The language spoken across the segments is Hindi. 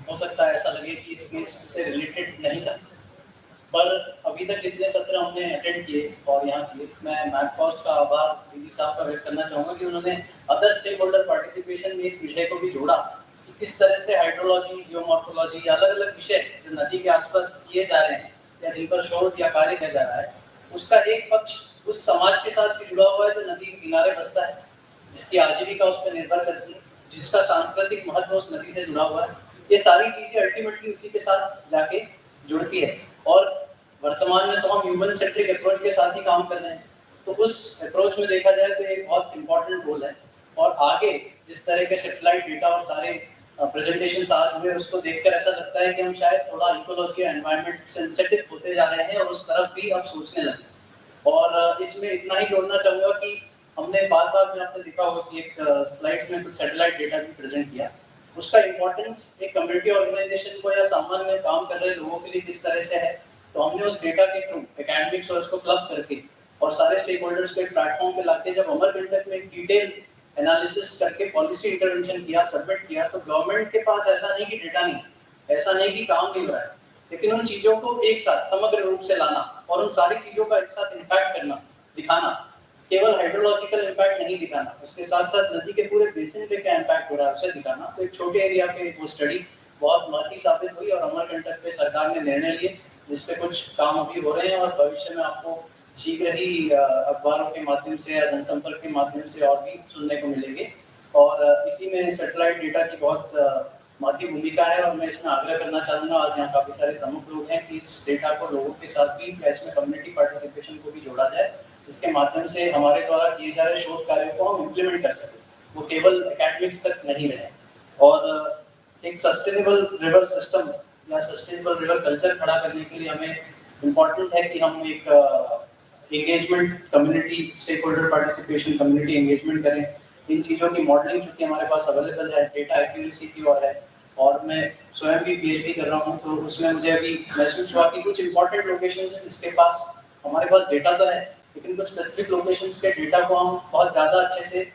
हो सकता है ऐसा लगे कि इस केस से रिलेटेड नहीं था, पर अभी तक जितने सत्र हमने अटेंड किए और यहाँ किए, मैं मैपकॉस्ट का आभार डीजी साहब का व्यक्त करना चाहूँगा कि उन्होंने अदर स्टेक होल्डर पार्टिसिपेशन में इस विषय को भी जोड़ा कि किस तरह से हाइड्रोलॉजी, जियोमॉर्फोलॉजी या अलग अलग विषय जो नदी के आसपास किए जा रहे हैं या जिन पर शोध या कार्य किया जा रहा है, उसका एक पक्ष उस समाज के साथ भी जुड़ा हुआ है जो नदी के किनारे बसता है, जिसकी आजीविका उस पर निर्भर करती है, जिसका सांस्कृतिक महत्व उस नदी से जुड़ा हुआ है। ये सारी चीजें अल्टीमेटली उसी के साथ जाके जुड़ती है और वर्तमान में तो हम ह्यूमन सेंट्रिक अप्रोच के साथ ही काम कर रहे हैं, तो उस अप्रोच में देखा जाए तो एक बहुत इंपॉर्टेंट रोल है। और आगे जिस तरह के सैटेलाइट डेटा और सारे प्रेजेंटेशन आज हुए, उसको देखकर ऐसा लगता है कि हम शायद थोड़ा इकोलॉजी या एनवायरनमेंट सेंसिटिव होते जा रहे हैं और उस तरफ भी अब सोचने लगे। और इसमें इतना ही जोड़ना चाहूँगा कि हमने बार-बार में आपने देखा होगा कि एक स्लाइड्स में कुछ सैटेलाइट डेटा भी प्रेजेंट किया, उसका इम्पोर्टेंस एक कम्युनिटी ऑर्गेनाइजेशन को या सामान्य काम कर रहे लोगों के लिए किस तरह से है, तो हमने उस डेटा के थ्रू एकेडमिक्स और उसको क्लब करके और सारे स्टेक होल्डर्स को एक प्लेटफॉर्म पे लाके जब अमरकंटक में एक डिटेल एनालिसिस करके पॉलिसी इंटरवेंशन किया, सबमिट किया, तो गवर्नमेंट के पास ऐसा नहीं कि डेटा नहीं, ऐसा नहीं कि काम नहीं हो रहा है, लेकिन उन चीजों को एक साथ समग्र रूप से लाना और उन सारी चीजों का एक साथ इम्पैक्ट करना, दिखाना, केवल हाइड्रोलॉजिकल इम्पैक्ट नहीं दिखाना, उसके साथ साथ नदी के पूरे बेसिन पे क्या इम्पैक्ट हो रहा है उसे दिखाना। तो एक छोटे एरिया पे वो स्टडी बहुत महत्वपूर्ण साबित हुई और अमरकंटक पे सरकार ने निर्णय लिए, जिसपे कुछ काम अभी हो रहे हैं और भविष्य में आपको शीघ्र ही अखबारों के माध्यम से या जनसंपर्क के माध्यम से और भी सुनने को मिलेंगे। और इसी में सैटेलाइट डेटा की बहुत महत्वपूर्ण भूमिका है और मैं इसमें आग्रह करना चाहूँगा, आज यहाँ काफ़ी सारे प्रमुख लोग हैं, कि इस डेटा को लोगों के साथ भी या इसमें कम्युनिटी पार्टिसिपेशन को भी जोड़ा जाए, जिसके माध्यम से हमारे द्वारा किए जा रहे शोध कार्यों को हम इम्प्लीमेंट कर सकें, वो केवल एकेडमिक्स तक नहीं रहे। और एक सस्टेनेबल रिवर सिस्टम या सस्टेनेबल रिवर कल्चर खड़ा करने के लिए हमें इम्पॉर्टेंट है कि हम एक engagement community stakeholder participation community engagement करें। इन चीज़ों की मॉडलिंग चूँकि हमारे पास अवेलेबल है, डेटा एक्यूरेसी की ओर है और मैं स्वयं भी पीएचडी कर रहा हूँ, तो उसमें मुझे अभी महसूस हुआ कि कुछ इंपॉर्टेंट लोकेशंस हैं जिसके पास हमारे पास डेटा तो है, लेकिन कुछ स्पेसिफिक लोकेशंस के डेटा को हम बहुत ज़्यादा अच्छे से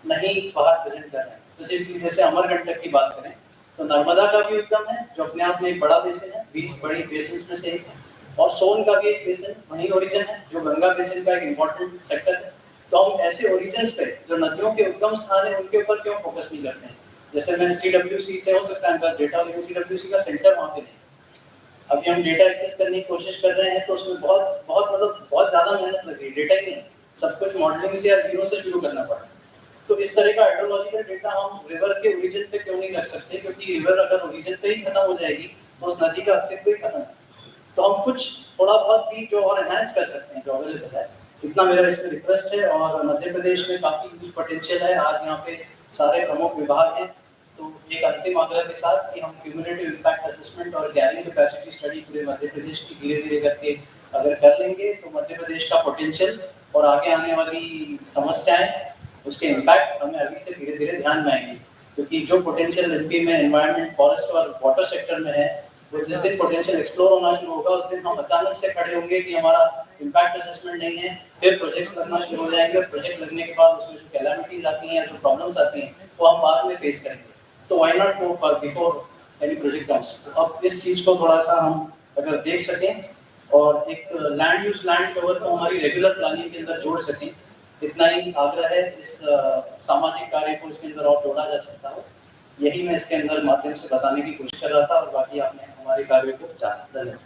नहीं बाहर प्रेजेंट कर रहे हैं। स्पेसिफिकली जैसे अमरकंटक की बात करें तो नर्मदा का भी उद्गम है जो अपने आप में एक बड़ा बेसिन है, 20 बड़ी बेसिन में से एक है, और सोन का भी एक बेसिन वहीं ओरिजिन है जो गंगा बेसिन का एक इम्पोर्टेंट सेक्टर है। तो हम ऐसे ओरिजिन्स पे जो नदियों के उद्गम स्थान है उनके ऊपर क्यों फोकस नहीं करते हैं? जैसे मैं सीडब्ल्यूसी से हो सकता है मेरे पास डेटा, लेकिन सीडब्ल्यूसी का सेंटर वहाँ पे नहीं। अभी हम डेटा एक्सेस करने की कोशिश कर रहे हैं तो उसमें बहुत बहुत मतलब बहुत ज़्यादा मेहनत लग रही है, डेटा ही नहीं, सब कुछ मॉडलिंग से या जीरो से शुरू करना पड़ा। तो इस तरह का हाइड्रोलॉजिकल डेटा हम रिवर के ओरिजिन पे क्यों नहीं रख सकते, क्योंकि रिवर अगर ओरिजिन पे ही खत्म हो जाएगी तो उस नदी का अस्तित्व ही खत्म है। तो हम कुछ थोड़ा बहुत भी जो और एनहांस कर सकते हैं जो अवेलेबल है, इतना मेरा इसमें रिक्वेस्ट है। और मध्य प्रदेश में काफ़ी ह्यूज पोटेंशियल है, आज यहाँ पे सारे प्रमुख विभाग हैं, तो एक अंतिम आग्रह के साथ कि हम क्यूमुलेटिव इम्पैक्ट असेसमेंट और कैरिंग कैपेसिटी स्टडी पूरे मध्य प्रदेश की धीरे धीरे करके अगर कर लेंगे तो मध्य प्रदेश का पोटेंशियल और आगे आने वाली समस्याएं, उसके इम्पैक्ट हमें अभी से धीरे धीरे ध्यान में आएंगे, क्योंकि जो पोटेंशियल एमपी में एनवायरनमेंट, फॉरेस्ट और वाटर सेक्टर में है, वो जिस दिन पोटेंशियल एक्सप्लोर होना शुरू होगा उस दिन हम अचानक से खड़े होंगे कि हमारा इम्पैक्ट असेसमेंट नहीं है, फिर प्रोजेक्ट्स लगना शुरू हो जाएंगे और प्रोजेक्ट लगने के बाद उसमें जो कैलामिटीज आती हैं या जो प्रॉब्लम्स आती हैं वो हम बाद में फेस करेंगे। तो why not go for before any project comes. अब इस चीज को थोड़ा सा हम अगर देख सकें और एक लैंड यूज लैंड कवर को हमारी रेगुलर प्लानिंग के अंदर जोड़ सकें, इतना ही आग्रह है। इस सामाजिक कार्य को इसके अंदर और जोड़ा जा सकता है। यही मैं इसके अंदर माध्यम से बताने की कोशिश कर रहा था और बाकी आपने हमारे कार्य को जाना। धन्यवाद।